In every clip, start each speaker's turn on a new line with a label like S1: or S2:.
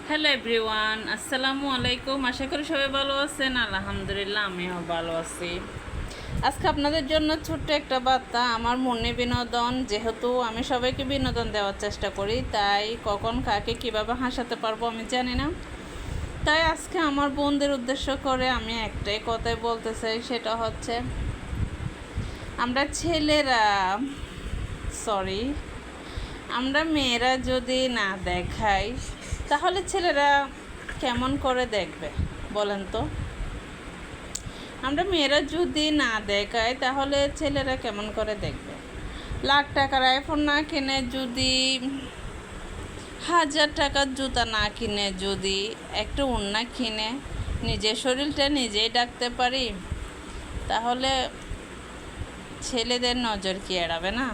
S1: Hello everyone, আসসালামু আলাইকুম। আশা করি সবাই ভালো আছেন। আলহামদুলিল্লাহ, আমিও ভালো আছি। আজকে আপনাদের জন্য ছোট্ট একটা বার্তা। আমার মনে বিনোদন, যেহেতু আমি সবাইকে বিনোদন দেওয়ার চেষ্টা করি, তাই কখন কাকে কীভাবে হাসাতে পারবো আমি জানি না। তাই আজকে আমার বোনদের উদ্দেশ্য করে আমি একটাই কথাই বলতে চাই, সেটা হচ্ছে আমরা ছেলেরা সরি আমরা মেয়েরা যদি না দেখাই তাহলে ছেলেরা কেমন করে দেখবে বলেন তো? আমরা মেয়েরা যদি না দেখাই তাহলে ছেলেরা কেমন করে দেখবে? লাখ টাকার আইফোন না কিনে, যদি 1000 টাকার জুতা না কিনে, যদি একটা ওড়না কিনে নিজের শরীরটা নিজেই ডাকতে পারি, তাহলে ছেলেদের নজর কি এড়াবে না?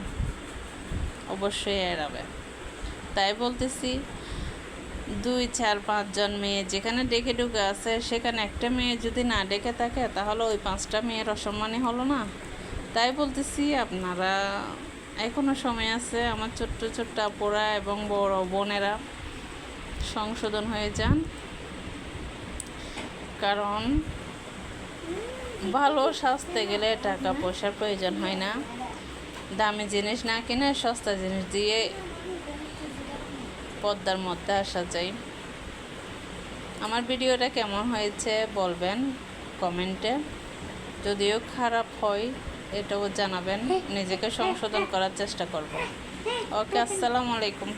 S1: অবশ্যই এড়াবে। তাই বলতেছি, 2, 4, 5 জন মেয়ে যেখানে ডেকে ঢুকে আছে, সেখানে একটা মেয়ে যদি না ডেকে থাকে তাহলে ওই 5টা মেয়ের অসম্মানই হলো না? তাই বলতেছি, আপনারা এখনও সময় আছে, আমার ছোট্ট ছোট্ট আপুরা এবং বড় বোনেরা সংশোধন হয়ে যান। কারণ ভালো সাজতে গেলে টাকা পয়সার প্রয়োজন হয় না। দামি জিনিস না কিনে সস্তা জিনিস দিয়ে পর্দার মধ্যে আসা যায়। আমার ভিডিওটা কেমন হয়েছে বলবেন কমেন্টে। যদিও খারাপ হয় এটাও জানাবেন, নিজেকে সংশোধন করার চেষ্টা করব। ওকে, আসসালামু আলাইকুম।